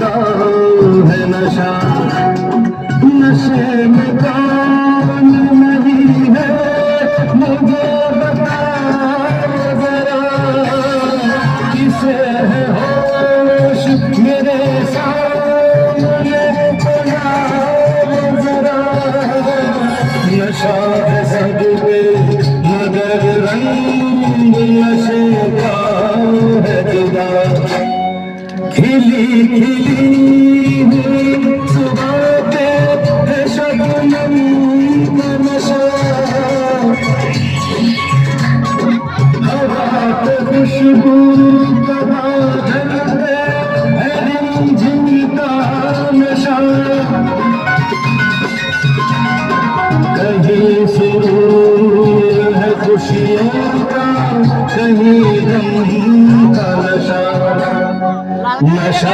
का है नशा, नशे में कौन नहीं है मुझे बता जरा, किसे है होश मेरे सामने जरा, नशा है सब पे मगर रंग नशे का है जुदा, खिली खिली हुई सुबह पे है शबनम का नशा, हवा पे खुशबू का बादल पे है रिमझिम का नशा, कहीं सुरूर है खुशियों का, कहीं गम का नशा, नशा